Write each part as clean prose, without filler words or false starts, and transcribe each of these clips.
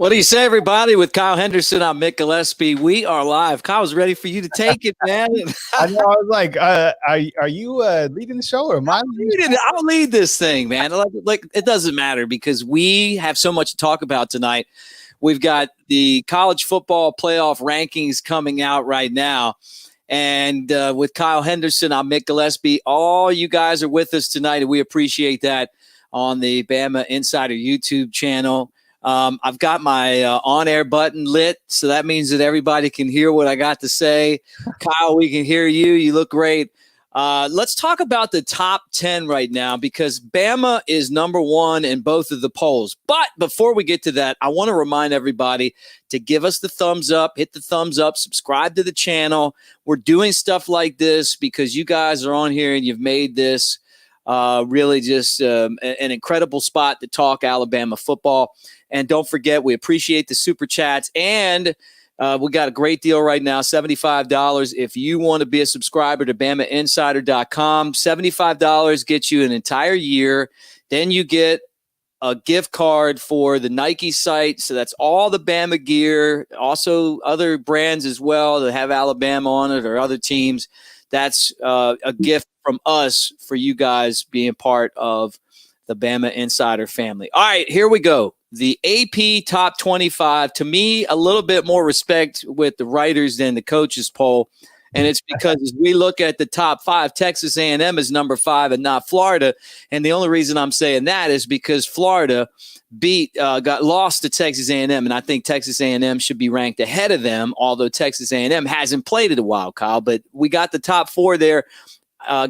What do you say, everybody? With Kyle Henderson, I'm Mick Gillespie. We are live. Kyle's ready for you to take it, man. I know. I was like, are you leading the show or am I leading the show? I'll lead this thing, man. Like it doesn't matter because we have so much to talk about tonight. We've got the college football playoff rankings coming out right now. And with Kyle Henderson, I'm Mick Gillespie. All you guys are with us tonight, and we appreciate that on the Bama Insider YouTube channel. I've got my on-air button lit, so that means that everybody can hear what I got to say. Kyle, we can hear you. You look great. Let's talk about the top 10 right now because Bama is number one in both of the polls. But before we get to that, I want to remind everybody to give us the thumbs up, hit the thumbs up, subscribe to the channel. We're doing stuff like this because you guys are on here and you've made this really just an incredible spot to talk Alabama football. And don't forget, we appreciate the super chats. And we got a great deal right now, $75. If you want to be a subscriber to BamaInsider.com, $75 gets you an entire year. Then you get a gift card for the Nike site. So that's all the Bama gear, also other brands as well that have Alabama on it or other teams. That's a gift from us for you guys being part of the Bama Insider family. All right, here we go. The AP Top 25, to me, a little bit more respect with the writers than the coaches poll. And it's because as we look at the top five, Texas A&M is number 5 and not Florida. And the only reason I'm saying that is because Florida got lost to Texas A&M. And I think Texas A&M should be ranked ahead of them, although Texas A&M hasn't played it a while, Kyle. But we got the top 4 there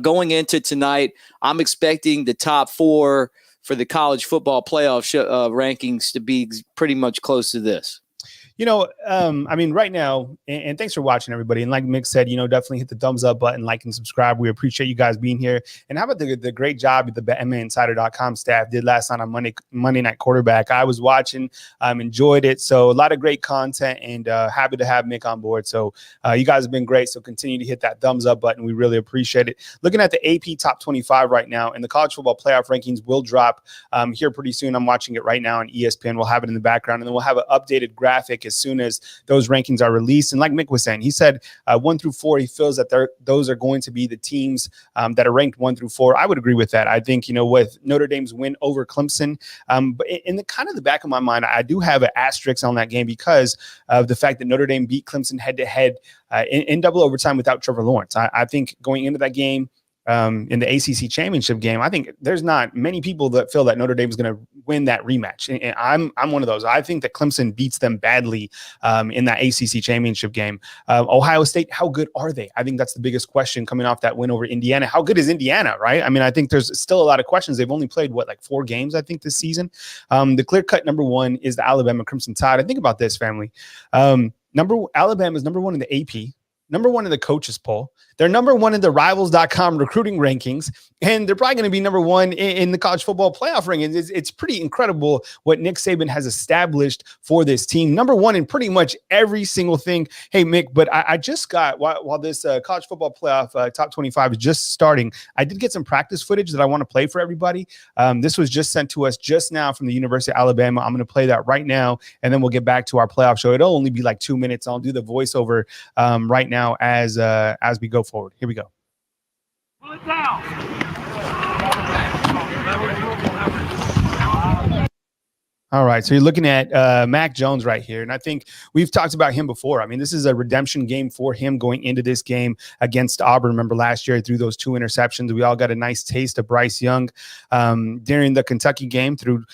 going into tonight. I'm expecting the top 4 for the college football playoff rankings to be pretty much close to this. You know, I mean, right now, and thanks for watching, everybody. And like Mick said, you know, definitely hit the thumbs up button, like and subscribe. We appreciate you guys being here. And how about the great job the BamaInsider.com staff did last night on Monday Night Quarterback? I was watching, enjoyed it. So a lot of great content and happy to have Mick on board. So you guys have been great. So continue to hit that thumbs up button. We really appreciate it. Looking at the AP Top 25 right now, and the college football playoff rankings will drop here pretty soon. I'm watching it right now on ESPN. We'll have it in the background, and then we'll have an updated graphic as soon as those rankings are released. And like Mick was saying, he said 1 through 4, he feels that those are going to be the teams that are ranked 1 through 4. I would agree with that. I think, you know, with Notre Dame's win over Clemson, but in the kind of the back of my mind, I do have an asterisk on that game because of the fact that Notre Dame beat Clemson head-to-head in double overtime without Trevor Lawrence. I think going into that game, in the ACC championship game, I think there's not many people that feel that Notre Dame is going to win that rematch. And I'm one of those. I think that Clemson beats them badly in that ACC championship game. Ohio State, how good are they? I think that's the biggest question coming off that win over Indiana. How good is Indiana, right? I mean, I think there's still a lot of questions. They've only played, like 4 games, I think, this season. The clear-cut number 1 is the Alabama Crimson Tide. And think about this, family. Alabama is number 1 in the AP. Number 1 in the coaches poll. They're number 1 in the Rivals.com recruiting rankings, and they're probably going to be number 1 in the college football playoff rankings. It's pretty incredible what Nick Saban has established for this team. Number 1 in pretty much every single thing. Hey, Mick, but I just got, while this college football playoff top 25 is just starting, I did get some practice footage that I want to play for everybody. This was just sent to us just now from the University of Alabama. I'm going to play that right now, and then we'll get back to our playoff show. It'll only be like 2 minutes. I'll do the voiceover right now as we go forward. Here we go. Pull it down. All right, so you're looking at Mac Jones right here, and I think we've talked about him before. I mean, this is a redemption game for him going into this game against Auburn. Remember last year through those 2 interceptions, we all got a nice taste of Bryce Young during the Kentucky game through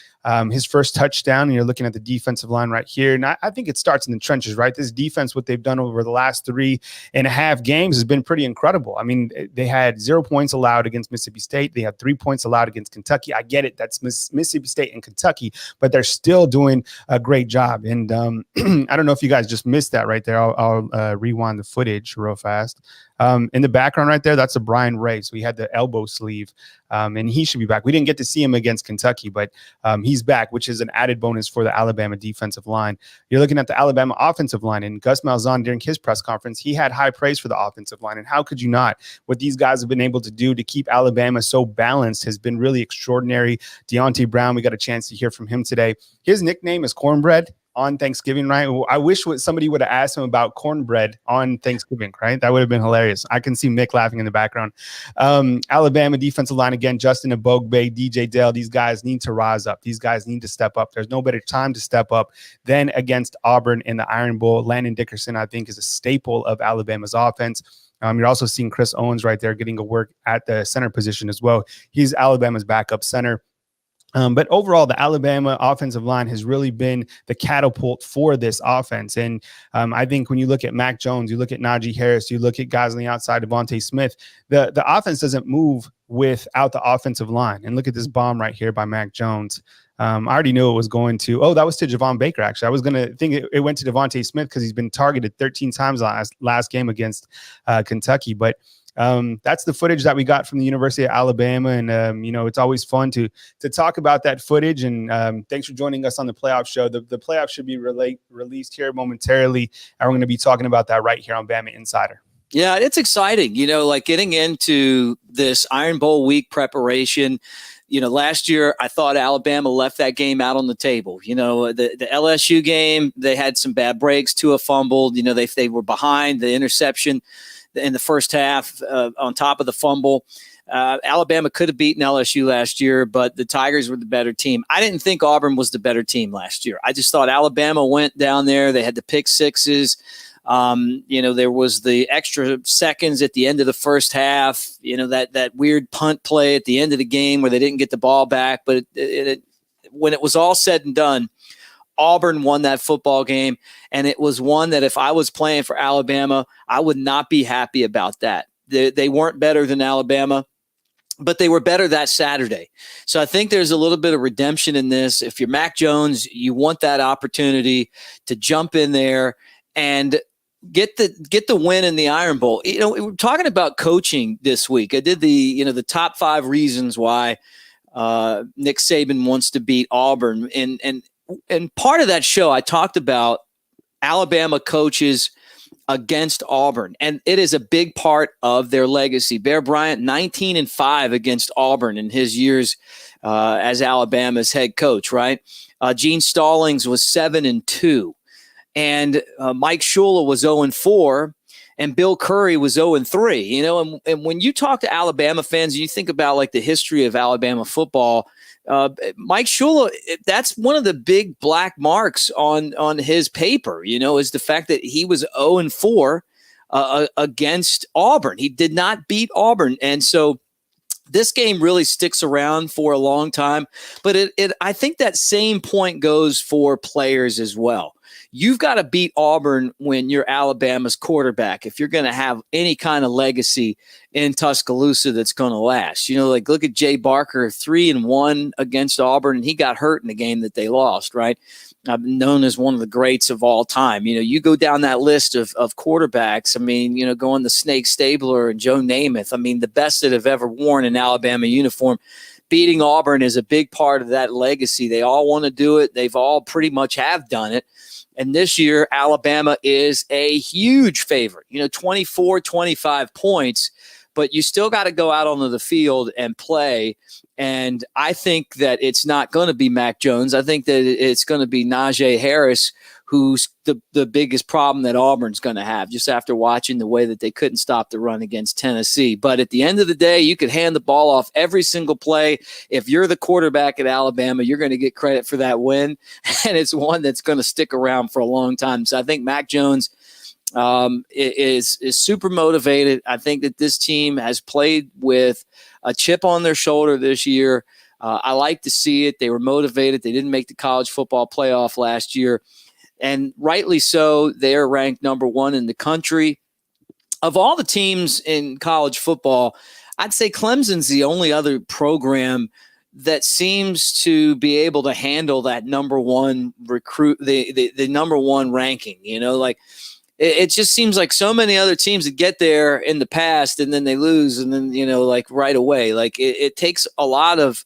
his first touchdown. And you're looking at the defensive line right here. And I think it starts in the trenches, right? This defense, what they've done over the last 3.5 games has been pretty incredible. I mean, they had 0 points allowed against Mississippi State. They had 3 points allowed against Kentucky. I get it. That's Mississippi State and Kentucky, but they're still doing a great job. And I don't know if you guys just missed that right there. I'll rewind the footage real fast. In the background right there, that's a Brian Ray. So he had the elbow sleeve, and he should be back. We didn't get to see him against Kentucky, but he's back, which is an added bonus for the Alabama defensive line. You're looking at the Alabama offensive line, and Gus Malzahn during his press conference, he had high praise for the offensive line. And how could you not? What these guys have been able to do to keep Alabama so balanced has been really extraordinary. Deontay Brown, we got a chance to hear from him today. His nickname is Cornbread. on Thanksgiving, right? I wish somebody would have asked him about cornbread on Thanksgiving, right? That would have been hilarious. I can see Mick laughing in the background. Alabama defensive line again, Justin Ebogbe, DJ Dale, these guys need to rise up. These guys need to step up. There's no better time to step up than against Auburn in the Iron Bowl. Landon Dickerson, I think, is a staple of Alabama's offense. You're also seeing Chris Owens right there getting a work at the center position as well. He's Alabama's backup center. But overall, the Alabama offensive line has really been the catapult for this offense. And I think when you look at Mac Jones, you look at Najee Harris, you look at guys on the outside, Devontae Smith, the offense doesn't move without the offensive line. And look at this bomb right here by Mac Jones. I already knew it was going to, that was to Javon Baker, actually. I was going to think it went to Devontae Smith because he's been targeted 13 times last game against Kentucky. But that's the footage that we got from the University of Alabama. And, it's always fun to talk about that footage. And thanks for joining us on the playoff show. The playoff should be released here momentarily. And we're going to be talking about that right here on Bama Insider. Yeah, it's exciting, like getting into this Iron Bowl week preparation. Last year I thought Alabama left that game out on the table. The LSU game, they had some bad breaks, Tua fumbled. They were behind, the interception in the first half on top of the fumble. Alabama could have beaten LSU last year, but the Tigers were the better team. I didn't think Auburn was the better team last year. I just thought Alabama went down there. They had the pick sixes. There was the extra seconds at the end of the first half, that weird punt play at the end of the game where they didn't get the ball back. But when it was all said and done, Auburn won that football game. And it was one that if I was playing for Alabama, I would not be happy about that. They weren't better than Alabama, but they were better that Saturday. So I think there's a little bit of redemption in this. If you're Mac Jones, you want that opportunity to jump in there and get the win in the Iron Bowl. We're talking about coaching this week. I did the top 5 reasons why Nick Saban wants to beat Auburn. And part of that show, I talked about Alabama coaches against Auburn, and it is a big part of their legacy. Bear Bryant, 19-5 against Auburn in his years as Alabama's head coach, right? Gene Stallings was 7-2. And Mike Shula was 0-4, and Bill Curry was 0-3. And when you talk to Alabama fans, you think about like the history of Alabama football. Mike Shula, that's one of the big black marks on his paper. Is the fact that he was 0-4 against Auburn. He did not beat Auburn, and so this game really sticks around for a long time. But I think that same point goes for players as well. You've got to beat Auburn when you're Alabama's quarterback if you're going to have any kind of legacy in Tuscaloosa that's going to last. Look at Jay Barker, 3-1 against Auburn, and he got hurt in the game that they lost, right? Known as one of the greats of all time. You go down that list of quarterbacks. Going to Snake Stabler and Joe Namath. The best that have ever worn an Alabama uniform. Beating Auburn is a big part of that legacy. They all want to do it. They've all pretty much have done it. And this year, Alabama is a huge favorite, 24, 25 points, but you still got to go out onto the field and play. And I think that it's not going to be Mac Jones. I think that it's going to be Najee Harris, who's the biggest problem that Auburn's going to have, just after watching the way that they couldn't stop the run against Tennessee. But at the end of the day, you could hand the ball off every single play. If you're the quarterback at Alabama, you're going to get credit for that win, and it's one that's going to stick around for a long time. So I think Mac Jones is super motivated. I think that this team has played with a chip on their shoulder this year. I like to see it. They were motivated. They didn't make the college football playoff last year. And rightly so, they're ranked number 1 in the country. Of all the teams in college football, I'd say Clemson's the only other program that seems to be able to handle that number 1 recruit, the number 1 ranking. It just seems like so many other teams that get there in the past and then they lose, and then right away. It takes a lot of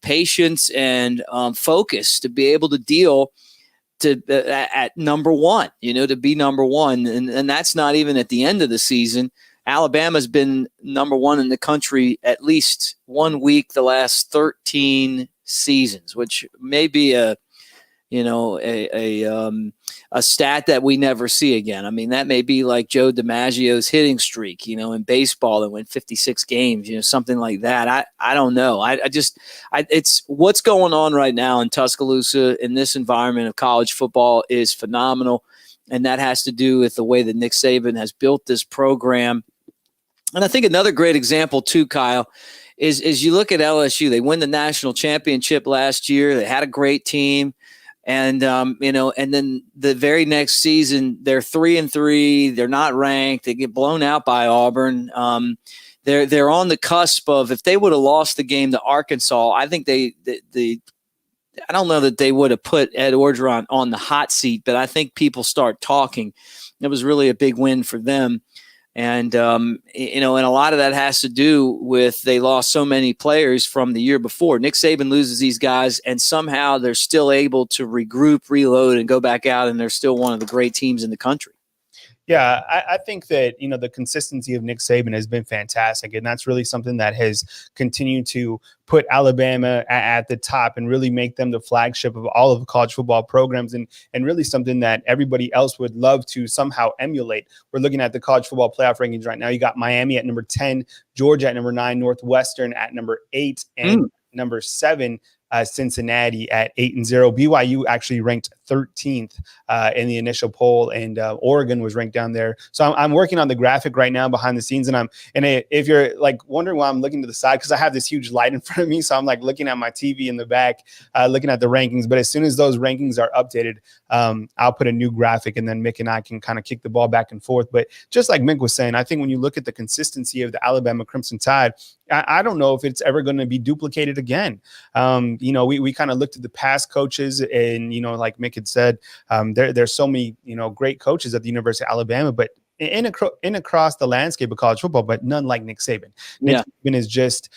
patience and focus to be able to deal at number 1, to be number 1. And that's not even at the end of the season. Alabama's been number 1 in the country at least one week the last 13 seasons, which may be a a stat that we never see again. I mean, that may be like Joe DiMaggio's hitting streak, in baseball that went 56 games, something like that. I don't know. It's what's going on right now in Tuscaloosa in this environment of college football is phenomenal. And that has to do with the way that Nick Saban has built this program. And I think another great example too, Kyle, is you look at LSU. They win the national championship last year. They had a great team. And, and then the very next season, they're 3-3. They're not ranked. They get blown out by Auburn. They're on the cusp of, if they would have lost the game to Arkansas, I think I don't know that they would have put Ed Orgeron on the hot seat, but I think people start talking. It was really a big win for them. And, and a lot of that has to do with they lost so many players from the year before. Nick Saban loses these guys, and somehow they're still able to regroup, reload, and go back out, and they're still one of the great teams in the country. Yeah, I think that, the consistency of Nick Saban has been fantastic. And that's really something that has continued to put Alabama at the top and really make them the flagship of all of the college football programs, and really something that everybody else would love to somehow emulate. We're looking at the college football playoff rankings right now. You got Miami at number 10, Georgia at number 9, Northwestern at number 8, and number 7. Cincinnati at 8-0. BYU actually ranked 13th in the initial poll, and Oregon was ranked down there. So I'm working on the graphic right now behind the scenes, and if you're like wondering why I'm looking to the side, because I have this huge light in front of me, so I'm like looking at my TV in the back, looking at the rankings. But as soon as those rankings are updated, I'll put a new graphic, and then Mick and I can kind of kick the ball back and forth. But just like Mick was saying, I think when you look at the consistency of the Alabama Crimson Tide, I don't know if it's ever going to be duplicated again. We kind of looked at the past coaches, and, like Mick had said, there's so many, great coaches at the University of Alabama, but in across the landscape of college football, but none like Nick Saban. Nick Saban is just,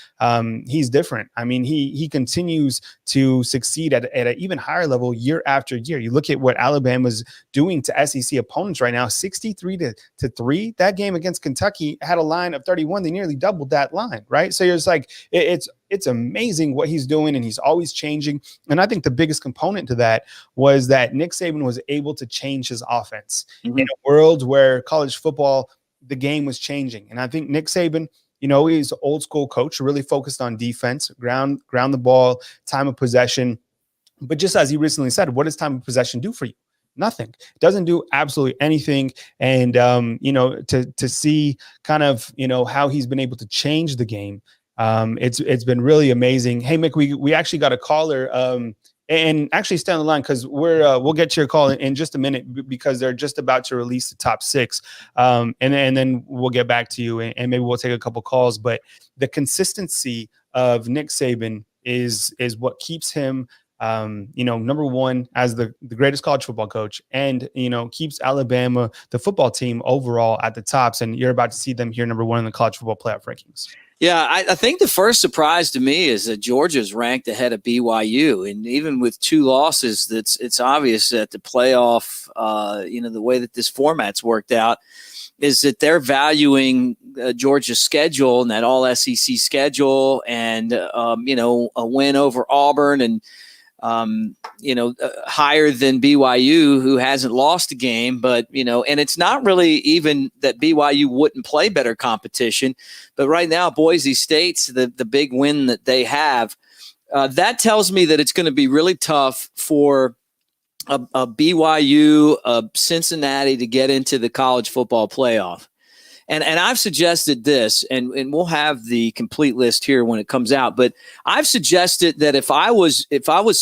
he's different. I mean, he continues to succeed at an even higher level year after year. You look at what Alabama's doing to SEC opponents right now, 63-3. That game against Kentucky had a line of 31. They nearly doubled that line, right? So it's like, it's amazing what he's doing, and he's always changing. And I think the biggest component to that was that Nick Saban was able to change his offense in a world where college football, the game was changing. And I think Nick Saban, he's an old school coach, really focused on defense, ground the ball, time of possession. But just as he recently said, what does time of possession do for you? Nothing. It doesn't do absolutely anything. And, to see kind of, how he's been able to change the game, it's been really amazing. Hey, Mick, we actually got a caller, and actually stay on the line, because we'll get to your call in just a minute, because they're just about to release the top 6, and then we'll get back to you, and maybe we'll take a couple calls. But the consistency of Nick Saban is what keeps him, number one as the greatest college football coach, and keeps Alabama, the football team, overall at the tops. And you're about to see them here number 1 in the college football playoff rankings. Yeah, I think the first surprise to me is that Georgia's ranked ahead of BYU, and even with 2 losses, it's obvious that the playoff, the way that this format's worked out, is that they're valuing Georgia's schedule and that all SEC schedule, and a win over Auburn, and higher than BYU, who hasn't lost a game. But, and it's not really even that BYU wouldn't play better competition, but right now, Boise State's the big win that they have. That tells me that it's going to be really tough for a BYU, a Cincinnati to get into the college football playoff. And I've suggested this, and we'll have the complete list here when it comes out. But I've suggested that if I was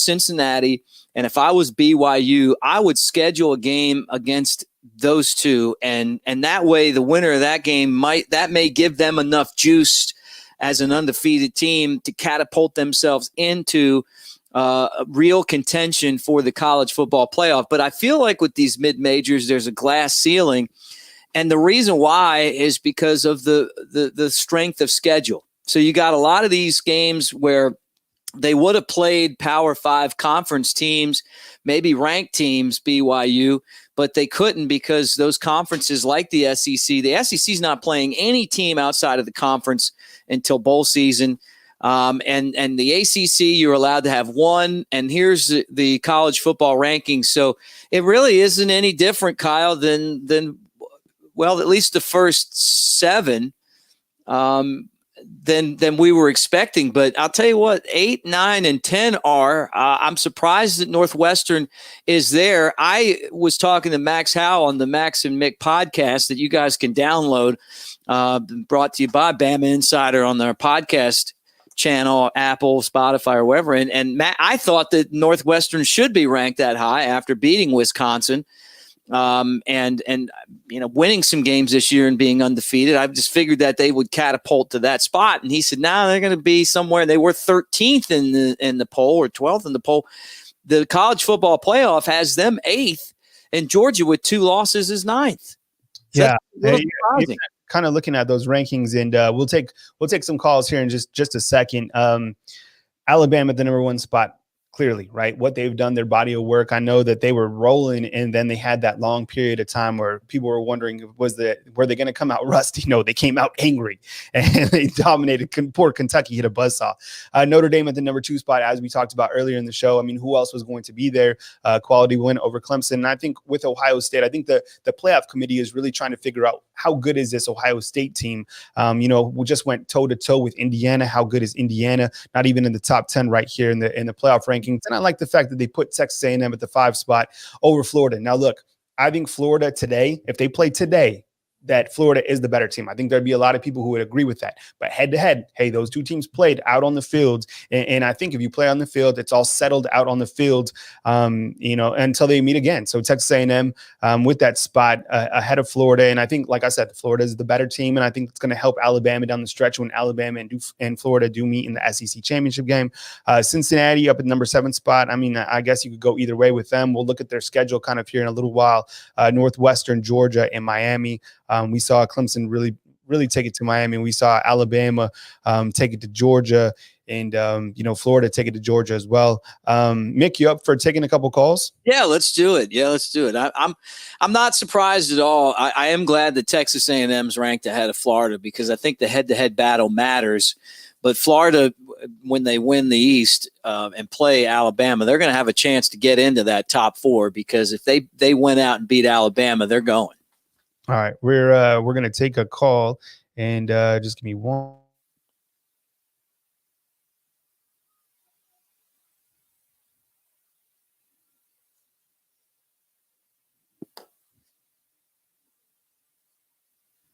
Cincinnati and if I was BYU, I would schedule a game against those two, and that way the winner of that game may give them enough juice as an undefeated team to catapult themselves into real contention for the college football playoff. But I feel like with these mid-majors, there's a glass ceiling. And the reason why is because of the strength of schedule. So you got a lot of these games where they would have played Power 5 conference teams, maybe ranked teams, BYU, but they couldn't because those conferences like the SEC is not playing any team outside of the conference until bowl season. And the ACC, you're allowed to have one. And here's the college football rankings. So it really isn't any different, Kyle, than well, at least the first 7 than we were expecting. But I'll tell you what, 8, 9, and 10 are. I'm surprised that Northwestern is there. I was talking to Max Howell on the Max and Mick podcast that you guys can download, brought to you by Bama Insider on their podcast channel, Apple, Spotify, or wherever. And Matt, I thought that Northwestern should be ranked that high after beating Wisconsin. And winning some games this year and being undefeated. I just figured that they would catapult to that spot. And he said, no, they're going to be somewhere. They were 13th in the poll or 12th in the poll. The college football playoff has them 8th, and Georgia with 2 losses is 9th. So yeah. Kind of looking at those rankings, and we'll take some calls here in just a second. Alabama at the number 1 spot. Clearly, right? What they've done, their body of work. I know that they were rolling, and then they had that long period of time where people were wondering, were they going to come out rusty? No, they came out angry, and they dominated. Poor Kentucky hit a buzzsaw. Notre Dame at the number 2 spot, as we talked about earlier in the show. I mean, who else was going to be there? Quality win over Clemson. And I think with Ohio State, I think the playoff committee is really trying to figure out how good is this Ohio State team. We just went toe to toe with Indiana. How good is Indiana? Not even in the top 10 right here in the playoff rankings. And I like the fact that they put Texas A&M at the 5 spot over Florida. Now, look, I think Florida today, if they play today, that Florida is the better team. I think there'd be a lot of people who would agree with that. But head to head, hey, those 2 teams played out on the fields. And I think if you play on the field, it's all settled out on the field, until they meet again. So Texas A&M with that spot ahead of Florida. And I think, like I said, Florida is the better team. And I think it's going to help Alabama down the stretch when Alabama and Florida do meet in the SEC championship game. Cincinnati up at number 7 spot. I mean, I guess you could go either way with them. We'll look at their schedule kind of here in a little while. Northwestern, Georgia, and Miami. We saw Clemson really take it to Miami. We saw Alabama take it to Georgia, and Florida take it to Georgia as well. Mick, you up for taking a couple calls? Yeah, let's do it. I'm not surprised at all. I am glad that Texas A&M's ranked ahead of Florida, because I think the head-to-head battle matters. But Florida, when they win the East and play Alabama, they're going to have a chance to get into that top 4, because if they went out and beat Alabama, they're going. All right, we're going to take a call, and just give me one.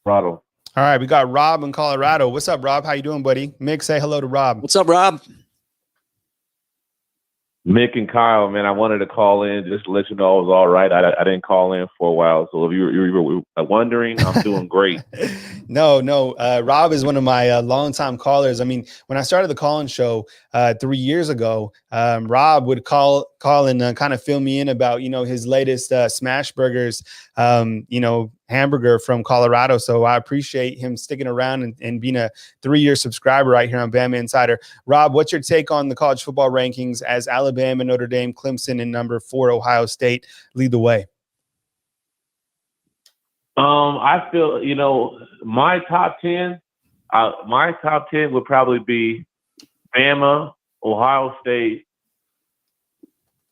Colorado. All right, we got Rob in Colorado. What's up, Rob? How you doing, buddy? Mick, say hello to Rob. What's up, Rob? Mick and Kyle, man, I wanted to call in just to let you know I was all right. I didn't call in for a while, so if you were wondering, I'm doing great. No. Rob is one of my longtime callers. I mean, when I started the call-in show 3 years ago, Rob would call and kind of fill me in about, his latest Smash Burgers, hamburger from Colorado. So I appreciate him sticking around and being a 3-year subscriber right here on Bama Insider. Rob, what's your take on the college football rankings as Alabama, Notre Dame, Clemson, and number 4 Ohio State lead the way? I feel, my top 10 would probably be Bama, Ohio State,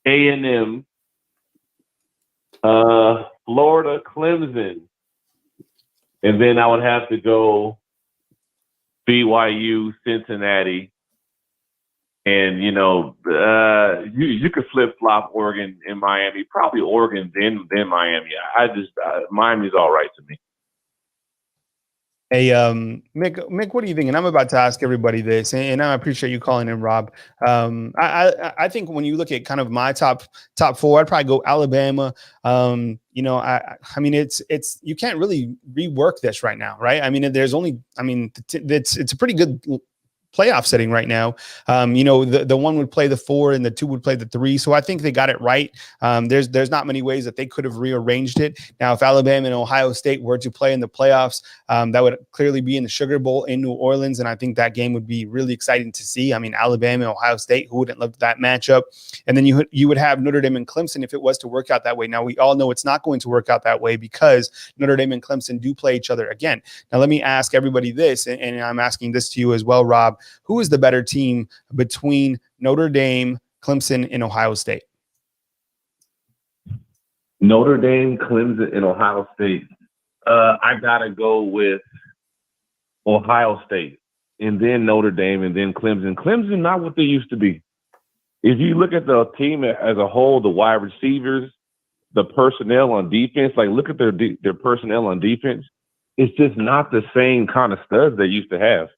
A&M, Florida, Clemson, and then I would have to go BYU, Cincinnati, and you could flip flop Oregon and Miami, probably Oregon then Miami. Miami's all right to me. Hey, Mick, what do you think? And I'm about to ask everybody this, and I appreciate you calling in, Rob. I think when you look at kind of my top 4, I'd probably go Alabama. I mean, it's you can't really rework this right now, right? I mean, it's a pretty good playoff setting right now. The 1 would play the 4 and the 2 would play the 3. So I think they got it right. There's not many ways that they could have rearranged it. Now, if Alabama and Ohio State were to play in the playoffs, that would clearly be in the Sugar Bowl in New Orleans. And I think that game would be really exciting to see. I mean, Alabama and Ohio State, who wouldn't love that matchup? And then you would have Notre Dame and Clemson if it was to work out that way. Now, we all know it's not going to work out that way because Notre Dame and Clemson do play each other again. Now, let me ask everybody this, and I'm asking this to you as well, Rob. who is the better team between Notre Dame, Clemson, and Ohio State? Notre Dame, Clemson, and Ohio State. I gotta go with Ohio State, and then Notre Dame, and then Clemson. Clemson, not what they used to be. If you look at the team as a whole, the wide receivers, the personnel on defense, like look at their personnel on defense. It's just not the same kind of studs they used to have.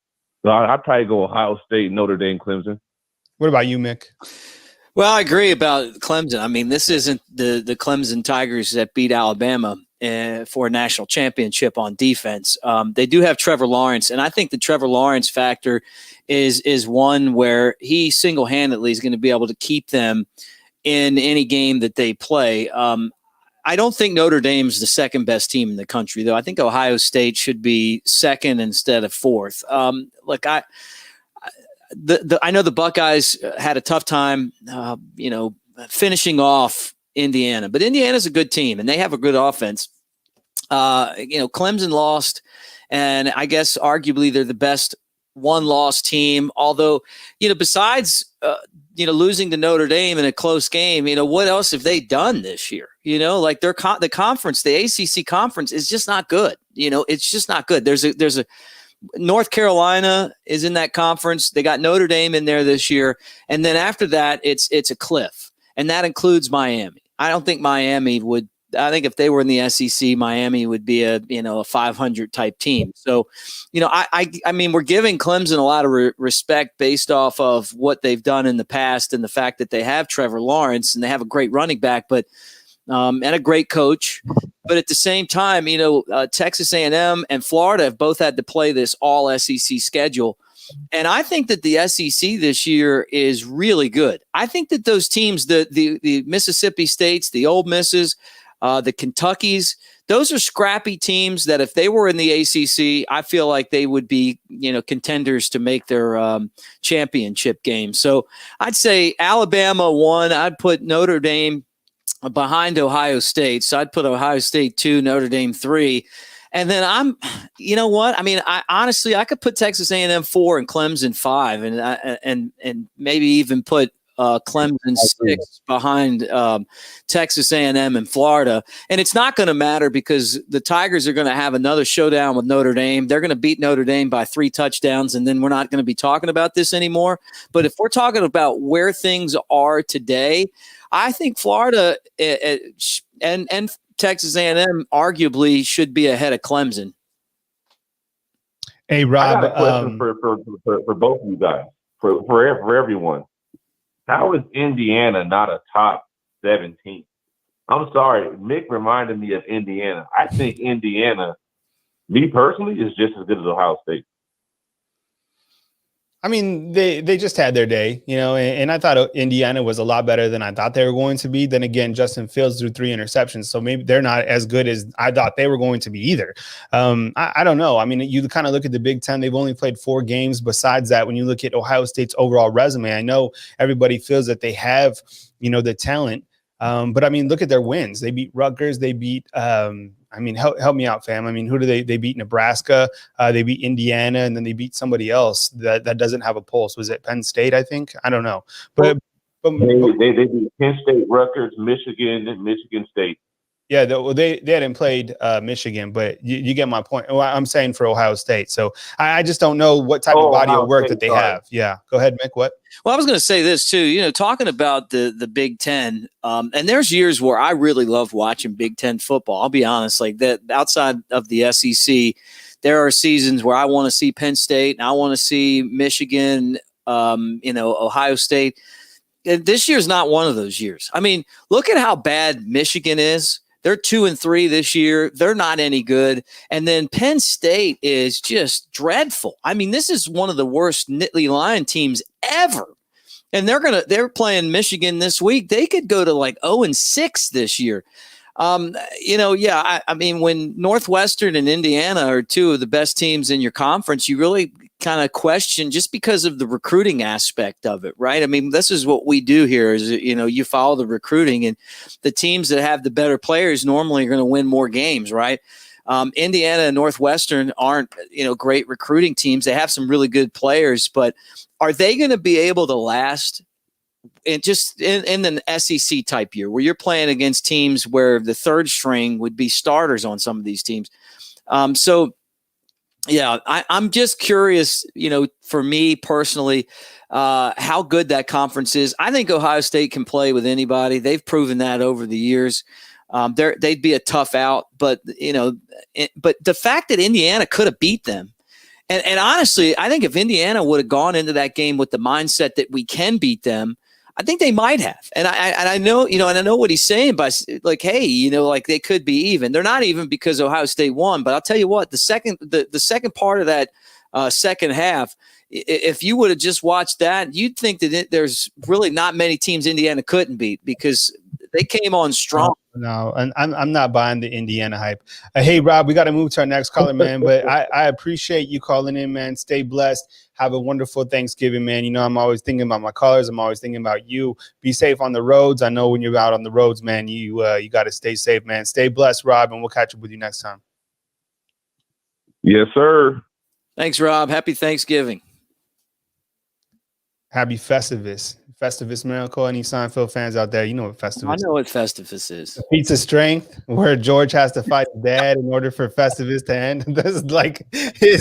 So I'd probably go Ohio State, Notre Dame, Clemson. What about you, Mick? Well, I agree about Clemson. I mean, this isn't the Clemson Tigers that beat Alabama for a national championship on defense. They do have Trevor Lawrence, and I think the Trevor Lawrence factor is one where he single-handedly is going to be able to keep them in any game that they play. I don't think Notre Dame's the second best team in the country, though. I think Ohio State should be second instead of fourth. Look, I know the Buckeyes had a tough time, finishing off Indiana, but Indiana's a good team and they have a good offense. Clemson lost, and I guess arguably they're the best one-loss team. Although, besides losing to Notre Dame in a close game, what else have they done this year? Like the conference, the ACC conference is just not good. It's just not good. There's a North Carolina is in that conference. They got Notre Dame in there this year. And then after that, it's a cliff. And that includes Miami. I don't think Miami would. I think if they were in the SEC, Miami would be a 500 type team. So, I mean, we're giving Clemson a lot of respect based off of what they've done in the past and the fact that they have Trevor Lawrence and they have a great running back, but and a great coach. But at the same time, Texas A&M and Florida have both had to play this all SEC schedule. And I think that the SEC this year is really good. I think that those teams, the Mississippi States, the Ole Misses, the Kentuckys, those are scrappy teams that if they were in the ACC, I feel like they would be, contenders to make their championship game. So I'd say Alabama 1. I'd put Notre Dame behind Ohio State. So I'd put Ohio State 2, Notre Dame 3. And then I honestly could put Texas A&M 4 and Clemson 5 and maybe even put Clemson 6 behind Texas A&M and Florida. And it's not going to matter because the Tigers are going to have another showdown with Notre Dame. They're going to beat Notre Dame by 3 touchdowns, and then we're not going to be talking about this anymore. But if we're talking about where things are today, I think Florida and Texas A&M arguably should be ahead of Clemson. Hey, Rob, I got a question for both of you guys, for everyone. How is Indiana not a top 7 team? I'm sorry, Mick reminded me of Indiana. I think Indiana, me personally, is just as good as Ohio State. I mean, they just had their day, and I thought Indiana was a lot better than I thought they were going to be. Then again, Justin Fields threw 3 interceptions, so maybe they're not as good as I thought they were going to be either. I don't know. I mean, you kind of look at the Big Ten, they've only played 4 games. Besides that, when you look at Ohio State's overall resume, I know everybody feels that they have, the talent. But I mean, look at their wins. They beat Rutgers. They beat, help me out, fam. I mean, who do they beat? Nebraska. They beat Indiana, and then they beat somebody else that doesn't have a pulse. Was it Penn State? I think. I don't know. But they beat Penn State, Rutgers, Michigan, and Michigan State. Yeah, they hadn't played Michigan, but you get my point. Well, I'm saying for Ohio State. So I just don't know what type of body of work that they have. Yeah, go ahead, Mick. What? Well, I was going to say this too. Talking about the Big Ten, and there's years where I really love watching Big Ten football. I'll be honest, like that. Outside of the SEC, there are seasons where I want to see Penn State and I want to see Michigan. Ohio State. This year's not one of those years. I mean, look at how bad Michigan is. They're 2-3 this year. They're not any good. And then Penn State is just dreadful. I mean, this is one of the worst Nittany Lion teams ever. And they're playing Michigan this week. They could go to like 0-6 this year. I mean, when Northwestern and Indiana are 2 of the best teams in your conference, you really kind of question just because of the recruiting aspect of it, right? I mean, this is what we do here is, you follow the recruiting, and the teams that have the better players normally are going to win more games, right? Indiana and Northwestern aren't, great recruiting teams. They have some really good players, but are they going to be able to last in an SEC type year where you're playing against teams where the third string would be starters on some of these teams? I'm just curious, for me personally, how good that conference is. I think Ohio State can play with anybody. They've proven that over the years. They'd be a tough out, but the fact that Indiana could have beat them, and honestly, I think if Indiana would have gone into that game with the mindset that we can beat them, I think they might have. And I know, and I know what he's saying by like, hey, like they could be even. They're not even because Ohio State won. But I'll tell you what, the second part of that second half, if you would have just watched that, you'd think that there's really not many teams Indiana couldn't beat because they came on strong. No, and I'm not buying the Indiana hype. Hey, Rob, we got to move to our next caller, man. But I appreciate you calling in, man. Stay blessed. Have a wonderful Thanksgiving, man. I'm always thinking about my callers. I'm always thinking about you. Be safe on the roads. I know when you're out on the roads, man, you got to stay safe, man. Stay blessed, Rob, and we'll catch up with you next time. Yes, sir. Thanks, Rob. Happy Thanksgiving. Happy Festivus. Festivus Miracle. Any Seinfeld fans out there, you know what Festivus is. I know what Festivus is. Feats of Strength, where George has to fight his dad in order for Festivus to end. This is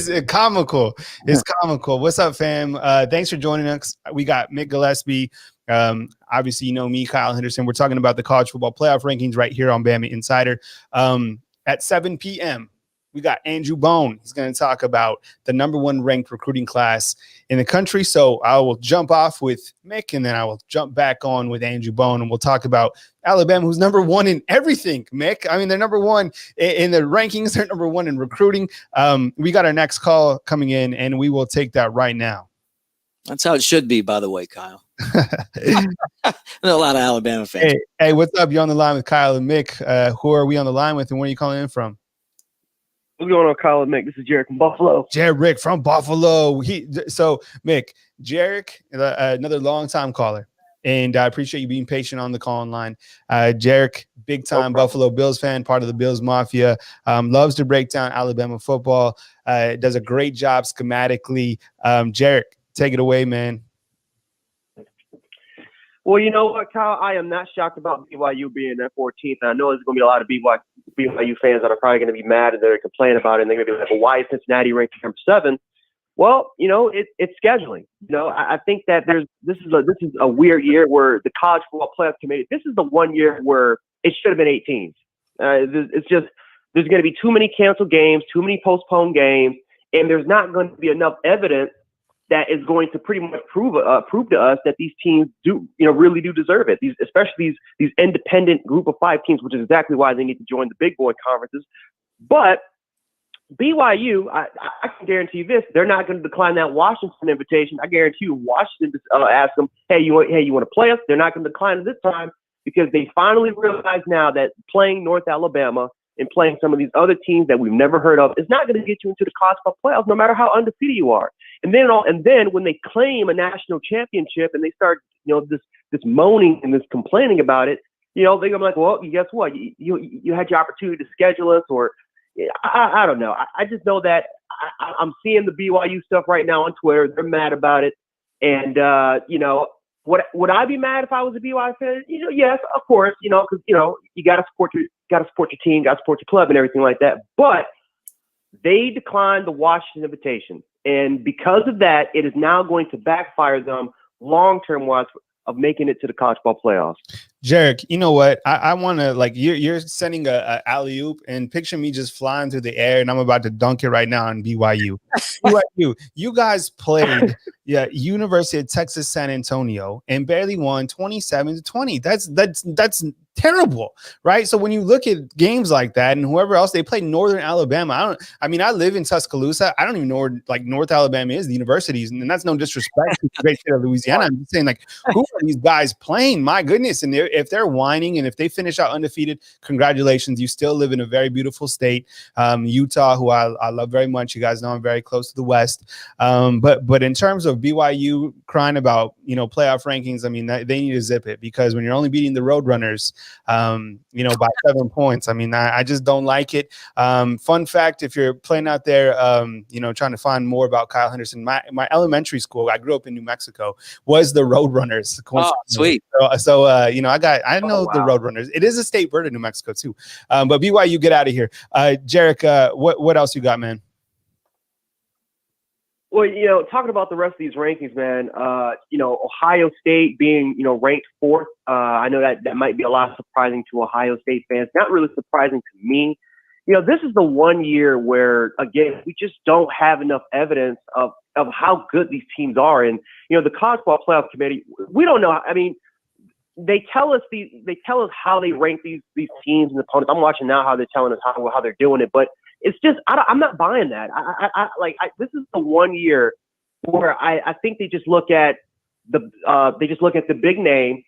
it's comical. It's comical. What's up, fam? Thanks for joining us. We got Mick Gillespie. Obviously, you know me, Kyle Henderson. We're talking about the college football playoff rankings right here on Bama Insider. At 7 p.m., we got Andrew Bone. He's going to talk about the number 1 ranked recruiting class in the country. So I will jump off with Mick, and then I will jump back on with Andrew Bone, and we'll talk about Alabama, who's number 1 in everything, Mick. I mean, they're number 1 in the rankings. They're number 1 in recruiting. We got our next call coming in, and we will take that right now. That's how it should be, by the way, Kyle. I know a lot of Alabama fans. Hey, what's up? You're on the line with Kyle and Mick. Who are we on the line with, and where are you calling in from? What's going on, Kyle and Mick? This is Jarek from Buffalo. Jarek from Buffalo. So, Mick, Jarek, another long-time caller, and I appreciate you being patient on the call-in line. Jarek, big-time Buffalo Bills fan, part of the Bills Mafia, loves to break down Alabama football, does a great job schematically. Jarek, take it away, man. Well, you know what, Kyle? I am not shocked about BYU being at 14th. I know there's going to be a lot of BYU fans that are probably going to be mad and they're complaining about it. And they're going to be like, well, why is Cincinnati ranked number 7? Well, it's scheduling. I think that this is a weird year where the college football playoff committee. This is the one year where it should have been 8 teams. It's just there's going to be too many canceled games, too many postponed games, and there's not going to be enough evidence that is going to pretty much prove to us that these teams do, really do deserve it. Especially these independent group of 5 teams, which is exactly why they need to join the big boy conferences. But BYU, I can guarantee you this: they're not going to decline that Washington invitation. I guarantee you, Washington just ask them, "Hey, you want to play us?" They're not going to decline it this time because they finally realize now that playing North Alabama and playing some of these other teams that we've never heard of is not going to get you into the college football playoffs, no matter how undefeated you are. And then when they claim a national championship and they start, this moaning and this complaining about it, they're gonna be like, well, guess what? You had your opportunity to schedule us, or I don't know. I just know that I'm seeing the BYU stuff right now on Twitter. They're mad about it, and would I be mad if I was a BYU fan? Yes, of course. Because you got to support your team, got to support your club, and everything like that. But they declined the Washington invitation, and because of that, it is now going to backfire them long-term wise of making it to the college ball playoffs. Jarek, you know what? I want to, you're sending a alley-oop, and picture me just flying through the air, and I'm about to dunk it right now on BYU. BYU, you guys played University of Texas San Antonio and barely won 27-20. That's terrible, right? So when you look at games like that, and whoever else they played Northern Alabama, I live in Tuscaloosa. I don't even know where North Alabama is, the universities, and that's no disrespect to the great state of Louisiana. I'm just saying, who are these guys playing? My goodness. And if they're whining and if they finish out undefeated, congratulations. You still live in a very beautiful state. Utah, who I love very much. You guys know I'm very close to the West. But in terms of BYU crying about, playoff rankings, they need to zip it, because when you're only beating the Roadrunners, by 7 points. I mean, I just don't like it. Fun fact, if you're playing out there, trying to find more about Kyle Henderson, my elementary school, I grew up in New Mexico, was the Roadrunners. Oh, sweet. So I know the Roadrunners. It is a state bird in New Mexico too. But BYU, get out of here. Jarek, what else you got, man? Well, talking about the rest of these rankings, man, Ohio State being, ranked 4th, I know that might be a lot surprising to Ohio State fans. Not really surprising to me. This is the one year where, again, we just don't have enough evidence of how good these teams are. And, the College Football Playoff Committee, we don't know. I mean, they tell us how they rank these teams and opponents. I'm watching now how they're telling us how they're doing it, but it's just I'm not buying that. This is the one year where I think they just look at the big name.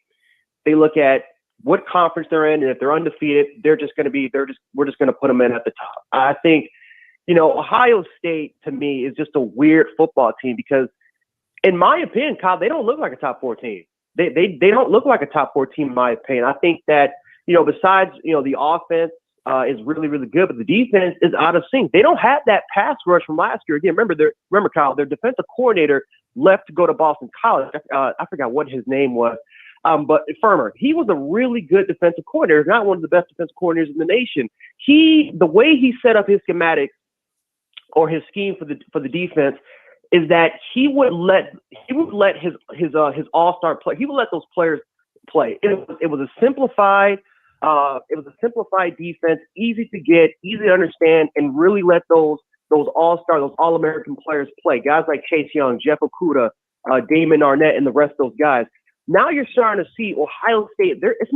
They look at what conference they're in, and if they're undefeated, we're just going to put them in at the top. I think Ohio State to me is just a weird football team because, in my opinion, Kyle, they don't look like a top 4 team. They don't look like a top 4 team in my opinion. I think that besides the offense is really, really good, but the defense is out of sync. They don't have that pass rush from last year. Again, remember Kyle, their defensive coordinator left to go to Boston College. I forgot what his name was, but Firmer. He was a really good defensive coordinator, not one of the best defensive coordinators in the nation. The way he set up his schematics or his scheme for the defense is that he would let his all-star play. He would let those players play. It was a simplified defense, easy to get, easy to understand, and really let those all-star, those all-American players play. Guys like Chase Young, Jeff Okudah, Damon Arnett, and the rest of those guys. Now you're starting to see Ohio State. It's